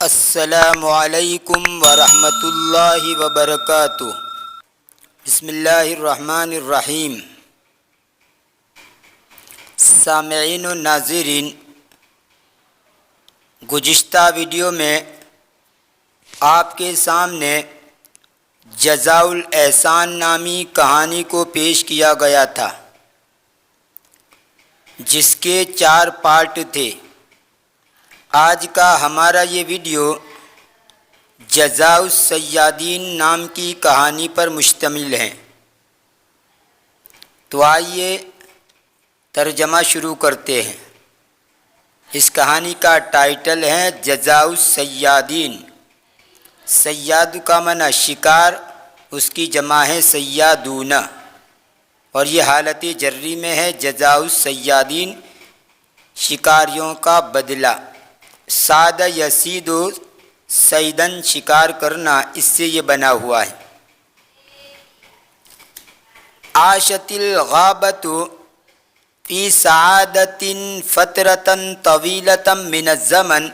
السلام علیکم ورحمۃ اللہ وبرکاتہ۔ بسم اللہ الرحمن الرحیم۔ سامعین و ناظرین، گزشتہ ویڈیو میں آپ کے سامنے جزاء الاحسان نامی کہانی کو پیش کیا گیا تھا، جس کے 4 پارٹ تھے۔ آج کا ہمارا یہ ویڈیو جزاء الصیادین نام کی کہانی پر مشتمل ہے۔ تو آئیے ترجمہ شروع کرتے ہیں۔ اس کہانی کا ٹائٹل ہے جزاء الصیادین۔ صیاد کا معنی شکار، اس کی جمع ہے صیادون، اور یہ حالت جری میں ہے۔ جزاء الصیادین شکاریوں کا بدلہ۔ ساد یسید و صیدن شکار کرنا، اس سے یہ بنا ہوا ہے۔ عاشت الغابۃ فی سعادۃ فترۃ طویلۃ من الزمن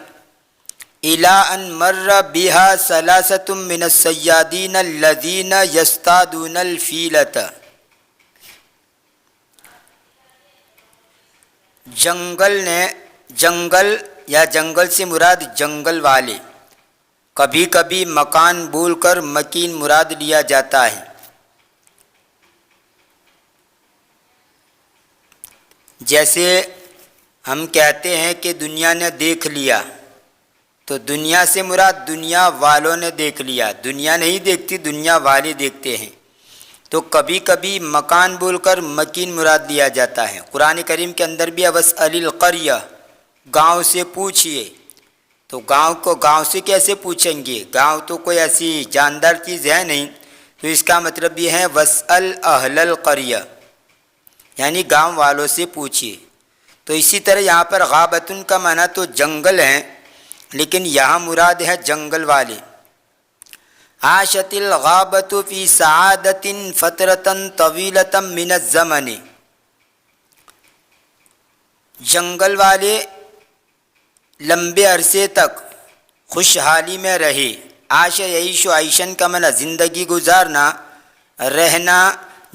الی ان مر بها 3 من الصیادین الذین یصطادون الفیلۃ۔ جنگل یا جنگل سے مراد جنگل والے، کبھی کبھی مکان بول کر مکین مراد لیا جاتا ہے۔ جیسے ہم کہتے ہیں کہ دنیا نے دیکھ لیا، تو دنیا سے مراد دنیا والوں نے دیکھ لیا۔ دنیا نہیں دیکھتی، دنیا والے دیکھتے ہیں۔ تو کبھی کبھی مکان بول کر مکین مراد لیا جاتا ہے۔ قرآن کریم کے اندر بھی وَاسْأَلِ الْقَرْيَةَ، گاؤں سے پوچھئے۔ تو گاؤں کو گاؤں سے کیسے پوچھیں گے؟ گاؤں تو کوئی ایسی جاندار چیز ہے نہیں، تو اس کا مطلب یہ ہے وَاسْأَلْ أَهْلَ الْقَرْيَةِ، یعنی گاؤں والوں سے پوچھئے۔ تو اسی طرح یہاں پر غابتن کا معنی تو جنگل ہے، لیکن یہاں مراد ہے جنگل والے۔ عاشت الغابۃ فی سعادۃ فترۃ طویلۃ من الزمن، جنگل والے لمبے عرصے تک خوشحالی میں رہے۔ عاش یعیش عیشن کا معنی زندگی گزارنا، رہنا،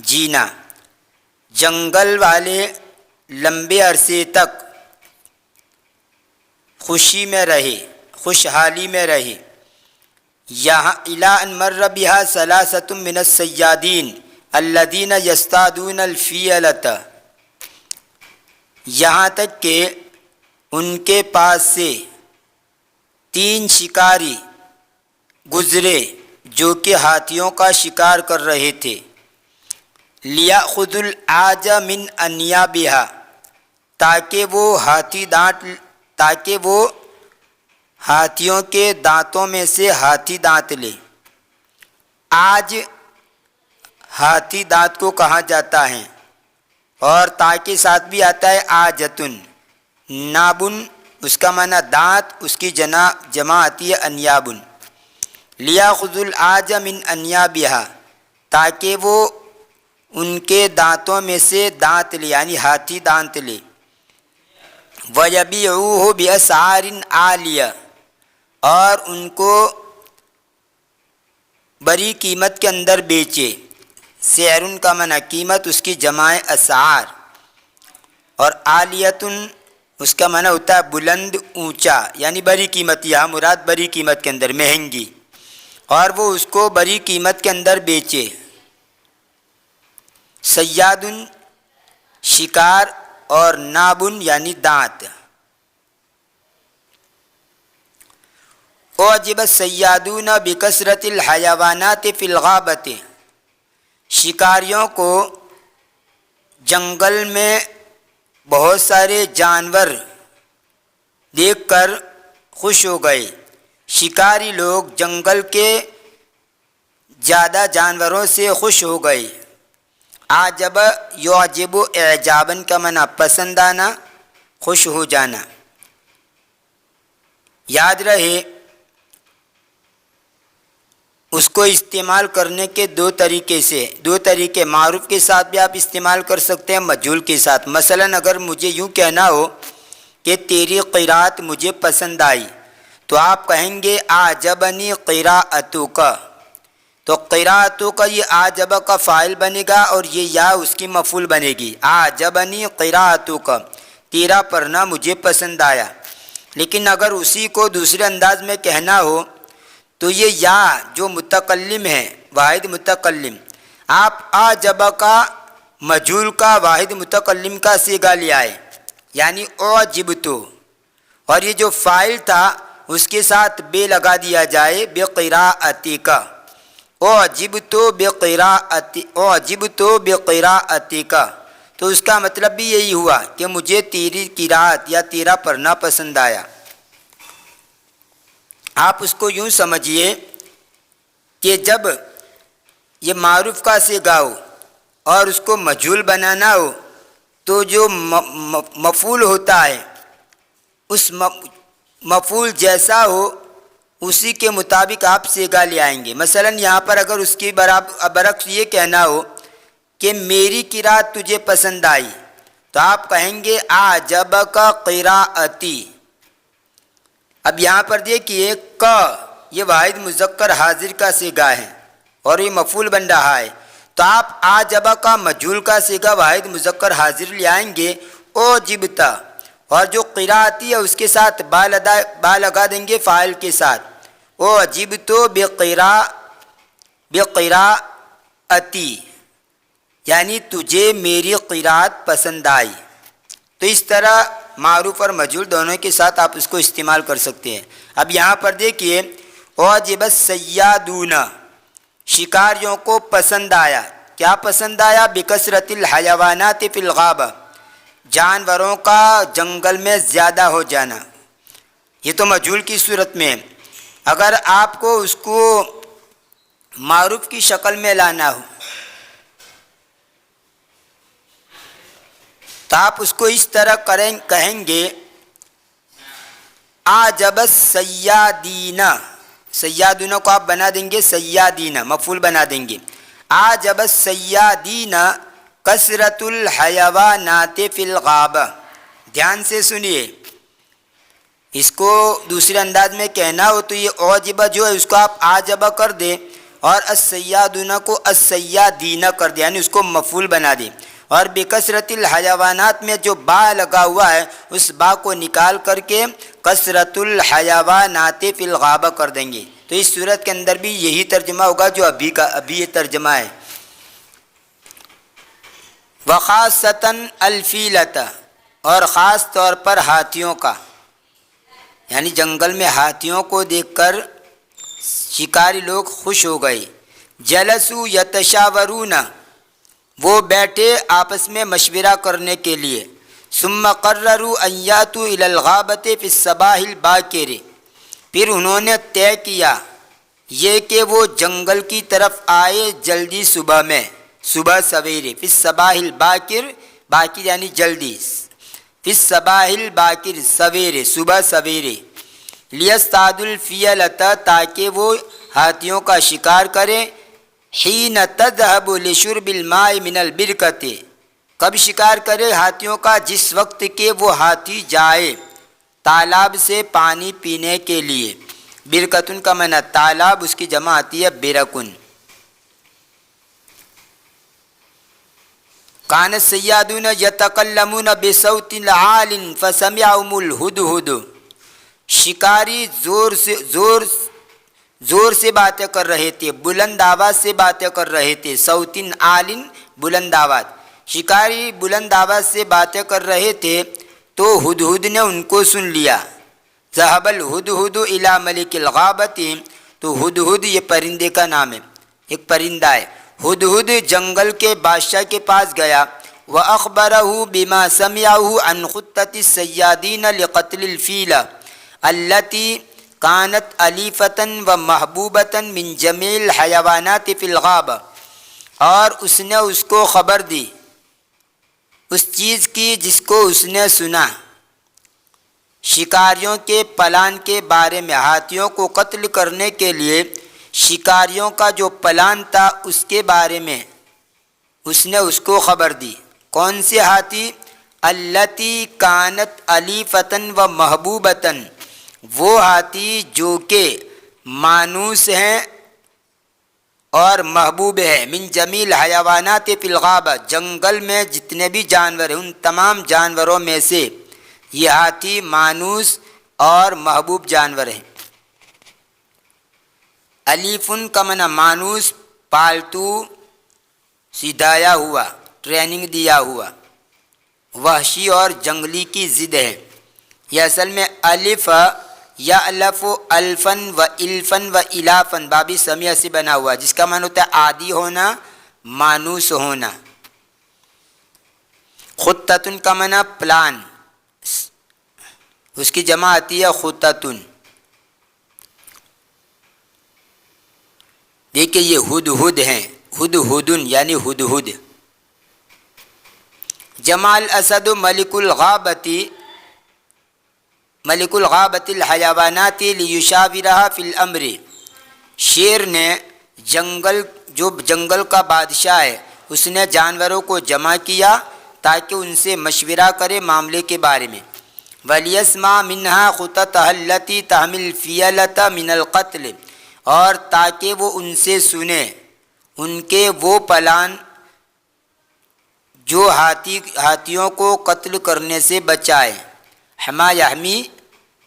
جینا۔ جنگل والے لمبے عرصے تک خوشی میں رہے، خوشحالی میں رہے۔ یہاں الی ان مر بها 3 من الصیادین الذین یصطادون الفیلۃ، یہاں تک کہ ان کے پاس سے 3 شکاری گزرے جو کہ ہاتھیوں کا شکار کر رہے تھے۔ لیأخذوا العاج من انیابها، تاکہ وہ ہاتھیوں کے دانتوں میں سے ہاتھی دانت لے۔ آج ہاتھی دانت کو کہا جاتا ہے، اور تا کے ساتھ بھی آتا ہے آجتن۔ نابن اس کا معنی دانت، اس کی جمع آتی ہے انیابن۔ لیاخذوا العاج من انیابها، تاکہ وہ ان کے دانتوں میں سے دانت لے، یعنی ہاتھی دانت لے۔ وَيَبِيعُوهُ بِأَسْعَارٍ عَالِيَةٍ، اور ان کو بڑی قیمت کے اندر بیچے۔ سعرن کا معنی قیمت، اس کی جمع اسعار، اور عالیتن اس کا معنی ہوتا ہے بلند، اونچا، یعنی بڑی قیمت۔ یہاں مراد بڑی قیمت کے اندر، مہنگی، اور وہ اس کو بڑی قیمت کے اندر بیچے۔ صیادن شکار، اور نابن یعنی دانت۔ اعجب الصیادون بکثرت الحیوانات فی الغابۃ، شکاریوں کو جنگل میں بہت سارے جانور دیکھ کر خوش ہو گئے۔ شکاری لوگ جنگل کے زیادہ جانوروں سے خوش ہو گئے۔ عجب یعجب اعجابن کا معنی پسند آنا، خوش ہو جانا۔ یاد رہے اس کو استعمال کرنے کے 2 طریقے، معروف کے ساتھ بھی آپ استعمال کر سکتے ہیں، مجہول کے ساتھ۔ مثلا اگر مجھے یوں کہنا ہو کہ تیری قرات مجھے پسند آئی، تو آپ کہیں گے اعجبنی قراءتک، تو قراءتک یہ اعجب کا فاعل بنے گا اور یہ یا اس کی مفعول بنے گی۔ اعجبنی قراءتک، تیرا پڑھنا مجھے پسند آیا۔ لیکن اگر اسی کو دوسرے انداز میں کہنا ہو تو یہ یا جو متکلم ہے، واحد متکلم، آپ اعجب کا مجہول کا واحد متکلم کا صیغہ لے آئے، یعنی اعجبت، اور یہ جو فاعل تھا اس کے ساتھ بے لگا دیا جائے بقراءتک، اعجبت بقراءتک، تو اس کا مطلب بھی یہی ہوا کہ مجھے تیری قراءت یا تیرا پڑھنا پسند آیا۔ آپ اس کو یوں سمجھیے کہ جب یہ معروف کا صیغہ ہو اور اس کو مجہول بنانا ہو تو جو مفعول ہوتا ہے اس مفعول جیسا ہو اسی کے مطابق آپ صیغہ لے آئیں گے۔ مثلا یہاں پر اگر اس کی برعکس یہ کہنا ہو کہ میری قراءت تجھے پسند آئی تو آپ کہیں گے اعجبک قراءتی۔ اب یہاں پر دیکھیے کا یہ واحد مذکر حاضر کا صیغہ ہے اور یہ مفعول بن رہا ہے، تو آپ اعجبک کا مجہول کا صیغہ واحد مذکر حاضر لے آئیں گے اعجبت، اور جو قراءتی ہے اس کے ساتھ با لگا دیں گے فاعل کے ساتھ، اعجبت بقراءتی، یعنی تجھے میری قراءت پسند آئی۔ تو اس طرح معروف اور مجہول دونوں کے ساتھ آپ اس کو استعمال کر سکتے ہیں۔ اب یہاں پر دیکھیے اعجب الصیادون، شکاریوں کو پسند آیا۔ کیا پسند آیا؟ بکثرت الحیوانات فی الغابہ، جانوروں کا جنگل میں زیادہ ہو جانا۔ یہ تو مجہول کی صورت میں ہے۔ اگر آپ کو اس کو معروف کی شکل میں لانا ہو تو آپ اس کو اس طرح کہیں گے اعجب الصیادین، سیادون کو آپ بنا دیں گے سیادین، مفعول بنا دیں گے۔ اعجب الصیادین کثرت الحیوانات فی الغابہ، دھیان سے سنیے، اس کو دوسرے انداز میں کہنا ہو تو یہ اعجب جو ہے اس کو آپ اعجب کر دیں اور الصیادون کو الصیادین کر دیں، یعنی اس کو مفعول بنا دیں، اور بکثرت الحیوانات میں جو با لگا ہوا ہے اس با کو نکال کر کے کثرت الحیوانات فی الغابہ کر دیں گے۔ تو اس صورت کے اندر بھی یہی ترجمہ ہوگا جو ابھی یہ ترجمہ ہے۔ وخاصتاً الفیلۃ، اور خاص طور پر ہاتھیوں کا، یعنی جنگل میں ہاتھیوں کو دیکھ کر شکاری لوگ خوش ہو گئے۔ جلسوا یتشاورون، وہ بیٹھے آپس میں مشورہ کرنے کے لیے۔ ثم قرروا ان یاتوا الی الغابۃ فی الصباح الباکر، پھر انہوں نے طے کیا یہ کہ وہ جنگل کی طرف آئے جلدی صبح میں، صبح سویرے، فی الصباح الباکر، باکر یعنی جلدی، فی الصباح الباکر سویرے، صبح سویرے، لیصطادوا الفیلۃ، تاکہ وہ ہاتھیوں کا شکار کریں، حین تذهب لشرب الماء من البرکۃ، کب شکار کرے ہاتھیوں کا؟ جس وقت کہ وہ ہاتھی جائے تالاب سے پانی پینے کے لیے۔ برکتن کا معنی تالاب، اس کی جمع آتی ہے برکن۔ کان الصیادون یتکلمون بصوت عال فسمعهم الہدہد، شکاری زور سے باتیں کر رہے تھے، بلند آواز سے باتیں کر رہے تھے، صوت عال، بلند آواز، شکاری بلند آواز سے باتیں کر رہے تھے تو ہدہد نے ان کو سن لیا۔ ذهب الہدہد الی ملک الغابۃ، تو ہدہد یہ پرندے کا نام ہے، ایک پرندہ ہے۔ ہدہد جنگل کے بادشاہ کے پاس گیا، وَأَخْبَرَهُ بِمَا سَمِعَهُ عَنْ خُطَّةِ الصَّيَّادِينَ لِقَتْلِ الْفِيلَ الَّتِي كَانَتْ أَلِيفَةً وَمَحْبُوبَةً مِنْ جَمِيعِ الْحَيَوَانَاتِ فِي الْغَابَةِ، اور اس نے اس کو خبر دی اس چیز کی جس کو اس نے سنا، شکاریوں کے پلان کے بارے میں، ہاتھیوں کو قتل کرنے کے لیے شکاریوں کا جو پلان تھا اس کے بارے میں اس نے اس کو خبر دی۔ کون سے ہاتھی؟ التی کانت علیفتن و محبوبتن، وہ ہاتھی جو کہ مانوس ہیں اور محبوب ہے، من جمیل حیوانات فی الغابہ، جنگل میں جتنے بھی جانور ہیں ان تمام جانوروں میں سے یہ ہاتھی مانوس اور محبوب جانور ہیں۔ الیفن کا معنی مانوس، پالتو، سدھایا ہوا، ٹریننگ دیا ہوا، وحشی اور جنگلی کی ضد ہے۔ یہ اصل میں الف یا الف و الفن و الفن و الافن بابی سمیہ سے بنا ہوا، جس کا معنی ہوتا ہے عادی ہونا، مانوس ہونا۔ خطتن کا معنی پلان، اس کی جمع آتی ہے خطتن۔ دیکھیں یہ ہدہد ہیں، ہدہدن یعنی ہدہد۔ جمال اسد ملک الغابتی، ملک الغابت الحیوانات لیشاورہا فی الامر، شیر نے جو جنگل کا بادشاہ ہے اس نے جانوروں کو جمع کیا تاکہ ان سے مشورہ کرے معاملے کے بارے میں۔ وَلِيَسْمَعَ مِنْهَا خُطَطَهَا الَّتِي تَحْمِلُ الْفِيَلَةَ مِنَ الْقَتْلِ، اور تاکہ وہ ان سے سنے ان کے وہ پلان جو ہاتھیوں کو قتل کرنے سے بچائے۔ حما یحمی،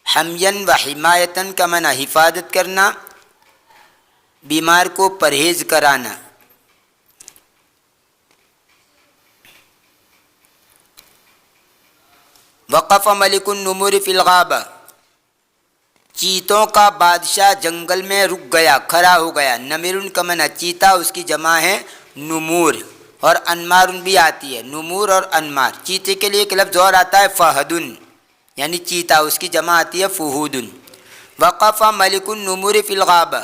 حمین و حمایتن کا معنی حفاظت کرنا، بیمار کو پرہیز کرانا۔ وقف ملک النمور فی الغابہ، چیتوں کا بادشاہ جنگل میں رک گیا، کھڑا ہو گیا۔ نمرن کا معنی چیتا، اس کی جمع ہے نمور، اور انمار بھی آتی ہے، نمور اور انمار۔ چیتے کے لیے ایک لفظ اور آتا ہے فہدن یعنی چیتا، اس کی جمع آتی ہے فہودن۔ وقف ملک النمور فی الغابہ،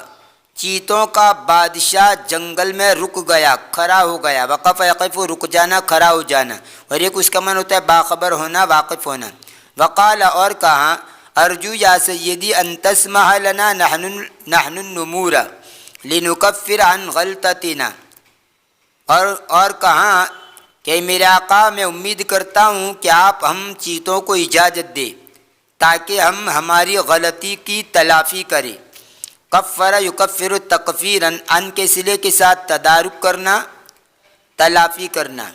چیتوں کا بادشاہ جنگل میں رک گیا، کھڑا ہو گیا۔ وقف یقف، رک جانا، کھڑا ہو جانا، اور ایک اس کا معنی ہوتا ہے باخبر ہونا، واقف ہونا۔ وقال، اور کہا، ارجو یا سیدی ان تسمح لنا نحن النمور لنکفر عن غلطتنا، اور کہا کہ میرے آقا میں امید کرتا ہوں کہ آپ ہم چیتوں کو اجازت دیں تاکہ ہم ہماری غلطی کی تلافی کریں۔ کفر یکفر تکفیرا، ان کے صلے کے ساتھ تدارک کرنا، تلافی کرنا۔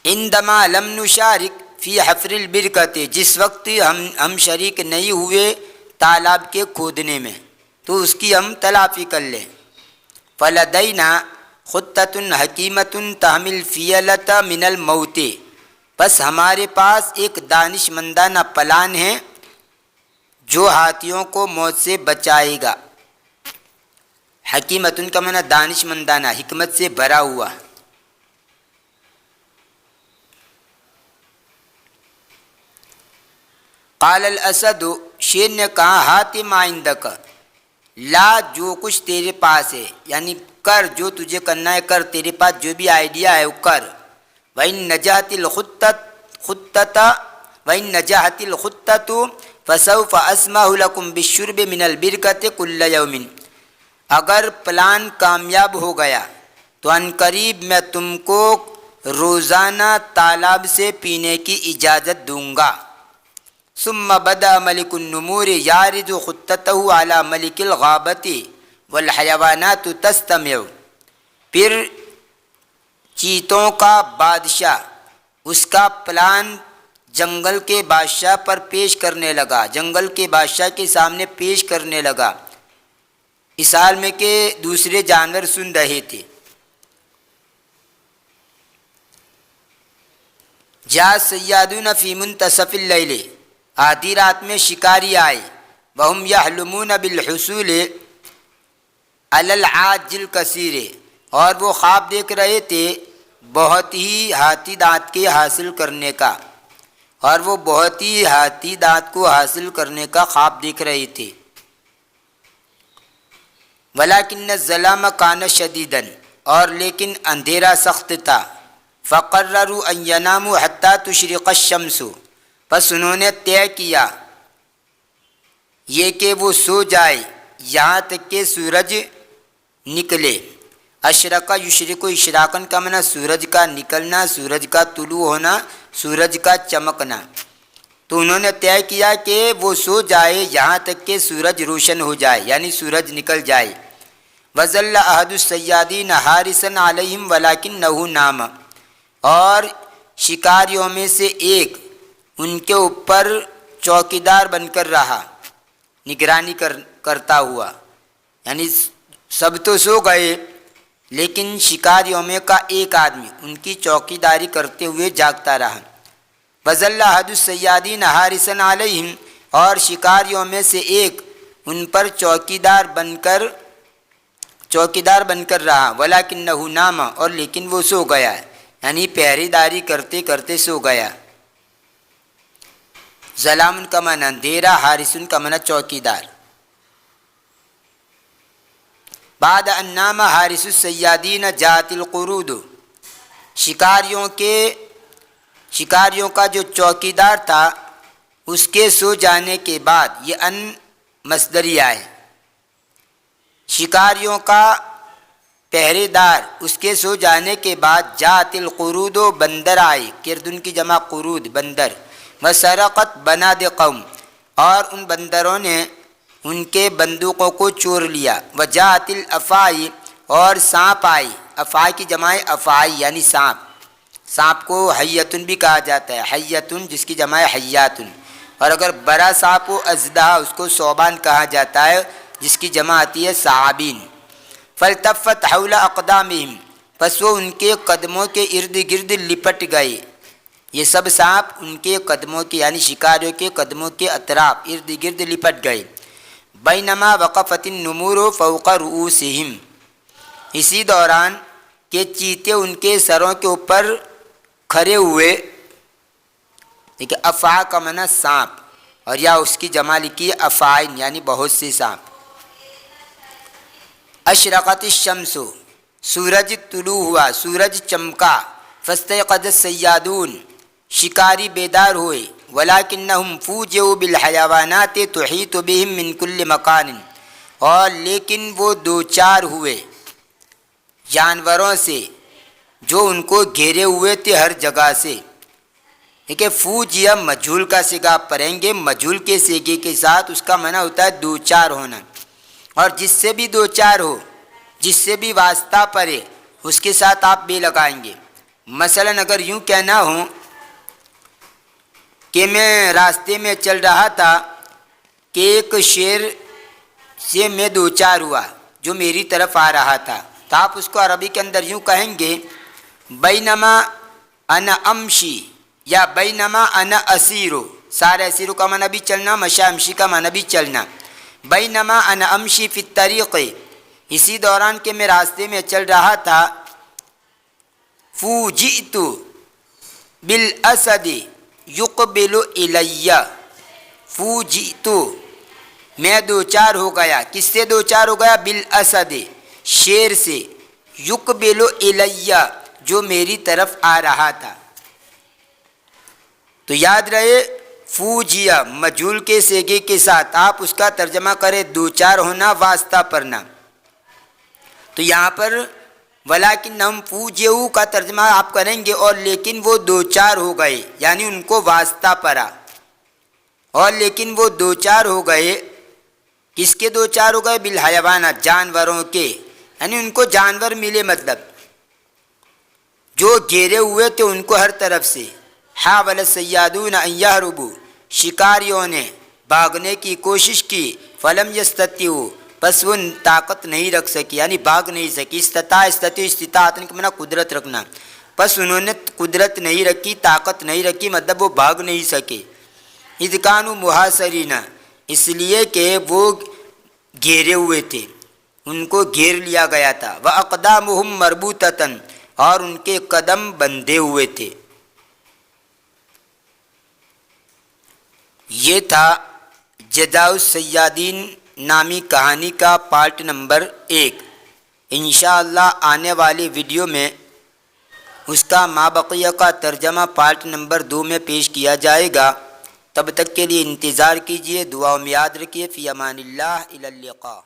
عندما لم نشارک فی حفر البرکۃ، جس وقت ہم شریک نہیں ہوئے تالاب کے کھودنے میں تو اس کی ہم تلافی کر لیں۔ فلدینا خطۃ حکیمۃ تحمل الفیلۃ من الموت، بس ہمارے پاس ایک دانش مندانہ پلان ہے جو ہاتھیوں کو موت سے بچائے گا۔ حکیمۃ کا معنی دانش مندانہ، حکمت سے بھرا ہوا۔ قال الاسد، شیر نے کہا، ہاتھ ما عندک، لا، جو کچھ تیرے پاس ہے، یعنی کر، جو تجھے کرنا ہے کر، تیرے پاس جو بھی آئیڈیا ہے وہ کر۔ وَإِن نَجَحَتِ الْخُطَّةُ فَسَوْفَ أَسْمَحُ لَكُمْ بِالشُّرْبِ مِنَ الْبِرْكَةِ كُلَّ يَوْمٍ، اگر پلان کامیاب ہو گیا تو عنقریب میں تم کو روزانہ تالاب سے پینے کی اجازت دوں گا۔ ثم بدا ملک النمور یارد خطتہ علی ملک الغابۃ والحیوانات تستمع، پھر چیتوں کا بادشاح اس کا پلان جنگل کے بادشاہ پر پیش کرنے لگا، جنگل کے بادشاہ کے سامنے پیش کرنے لگا، اس حال میں کہ دوسرے جانور سن رہے تھے۔ جاء الصیادون فی منتصف اللیل، آدھی رات میں شکاری آئے، وہم یحلمون بالحصول علی العاج الکثیر، اور وہ خواب دیکھ رہے تھے بہت ہی ہاتھی دانت کے حاصل کرنے کا، اور وہ بہت ہی ہاتھی دانت کو حاصل کرنے کا خواب دیکھ رہے تھے۔ ولیکن الظلام کان شدیدا، اور لیکن اندھیرا سخت تھا۔ فقرروا ان یناموا حتی تشرق الشمس، پس انہوں نے طے کیا یہ کہ وہ سو جائے یہاں تک کہ سورج نکلے۔ اشرق یشرق اشراقن کا معنی سورج کا نکلنا، سورج کا طلوع ہونا، سورج کا چمکنا۔ تو انہوں نے طے کیا کہ وہ سو جائے یہاں تک کہ سورج روشن ہو جائے، یعنی سورج نکل جائے۔ وظل احد الصیادین حارسا علیہم ولکنہ نام، اور شکاریوں میں سے ایک ان کے اوپر چوکیدار بن کر رہا، نگرانی کرتا ہوا، یعنی سب تو سو گئے لیکن شکاریوں میں کا ایک آدمی ان کی چوکیداری کرتے ہوئے جاگتا رہا۔ وظل احد الصیادین حارسا علیہم، اور شکاریوں میں سے ایک ان پر چوکیدار بن کر رہا، ولکنہ نام، اور لیکن وہ سو گیا، یعنی پہرے داری کرتے کرتے سو گیا۔ ظلام کا معنی اندھیرا، حارسن کا معنی چوکیدار۔ بعد ان نام حارس الصیادین جاءت القرود، شکاریوں کا جو چوکیدار تھا اس کے سو جانے کے بعد، یہ ان مصدریہ ہے، شکاریوں کا پہرے دار اس کے سو جانے کے بعد، جاءت القرود، بندر آئے، کردن کی جمع قرود بندر، وسرقت بناد قوم، اور ان بندروں نے ان کے بندوقوں کو چور لیا، وجاءت الافاعی، اور سانپ آئی، افاعی کی جمع افاعی یعنی سانپ کو حیتن بھی کہا جاتا ہے، حیتن جس کی جمع حیاتن، اور اگر بڑا سانپ ہو اژدہا اس کو ثعبان کہا جاتا ہے جس کی جمع آتی ہے ثعابین۔ فالتفت حول اقدامہم، پس وہ ان کے قدموں کے ارد گرد لپٹ گئے، یہ سب سانپ ان کے قدموں کے یعنی شکاریوں کے قدموں کے اطراف ارد گرد لپٹ گئے۔ بینما وقفت النمور فوق رؤوسہم، اسی دوران کہ چیتے ان کے سروں کے اوپر کھڑے ہوئے، دیکھیں افعا کا معنی سانپ، اور یا اس کی جمع لکھی افعائن یعنی بہت سے سانپ۔ اشرقت الشمس، سورج طلوع ہوا، سورج چمکا، فاستيقظ الصيادون، شکاری بیدار ہوئے، ولکنہم فوجئوا بالحیوانات تحیط بہم من کل مکان، اور لیکن وہ دوچار ہوئے جانوروں سے جو ان کو گھیرے ہوئے تھے ہر جگہ سے۔ دیکھیں فوجیا مجھول کا صیغہ پڑھیں گے، مجھول کے صیغے کے ساتھ اس کا معنی ہوتا ہے دوچار ہونا، اور جس سے بھی دوچار ہو، جس سے بھی واسطہ پڑے اس کے ساتھ آپ بے لگائیں گے۔ مثلا اگر یوں کہنا ہو کہ میں راستے میں چل رہا تھا کہ ایک شیر سے میں دوچار ہوا جو میری طرف آ رہا تھا، تو آپ اس کو عربی کے اندر یوں کہیں گے بینما انا امشی یا بینما انا اسیرو، سارے اسیرو کا معنی بھی چلنا، مشی امشی کا معنی بھی چلنا۔ بینما انا امشی فی الطریق، اسی دوران کہ میں راستے میں چل رہا تھا، فوجئت بالاسد یقبل الی، فوجئت میں دوچار ہو گیا، کس سے دوچار ہو گیا؟ بالاسد شیر سے، یقبل الی جو میری طرف آ رہا تھا۔ تو یاد رہے فوجیا مجھول کے صیغے کے ساتھ آپ اس کا ترجمہ کریں دوچار ہونا، واسطہ پڑنا۔ تو یہاں پر ولیکنہم فوجئوا کا ترجمہ آپ کریں گے اور لیکن وہ دوچار ہو گئے، یعنی ان کو واسطہ پڑا، اور لیکن وہ دوچار ہو گئے، کس کے دوچار ہو گئے؟ بالحیوانات، جانوروں کے، یعنی ان کو جانور ملے، مطلب جو گھیرے ہوئے تھے ان کو ہر طرف سے۔ حاول الصیادون ان یہربوا، شکاریوں نے بھاگنے کی کوشش کی، فلم یستطیعوا، بس وہ طاقت نہیں رکھ سکی، یعنی بھاگ نہیں سکی۔ استطاعت کے معنی قدرت رکھنا، بس انہوں نے قدرت نہیں رکھی، طاقت نہیں رکھی، مطلب وہ بھاگ نہیں سکے۔ اذ کانوا محاصرین، اس لیے کہ وہ گھیرے ہوئے تھے، ان کو گھیر لیا گیا تھا۔ واقدامہم مربوطۃ، اور ان کے قدم بندھے ہوئے تھے۔ یہ تھا جزاء الصیادین نامی کہانی کا پارٹ نمبر 1۔ انشاءاللہ آنے والی ویڈیو میں اس کا مابقیہ کا ترجمہ پارٹ نمبر 2 میں پیش کیا جائے گا۔ تب تک کے لیے انتظار کیجیے، دعاؤں میں یاد رکھیے۔ فی امان اللہ، الی اللقاء۔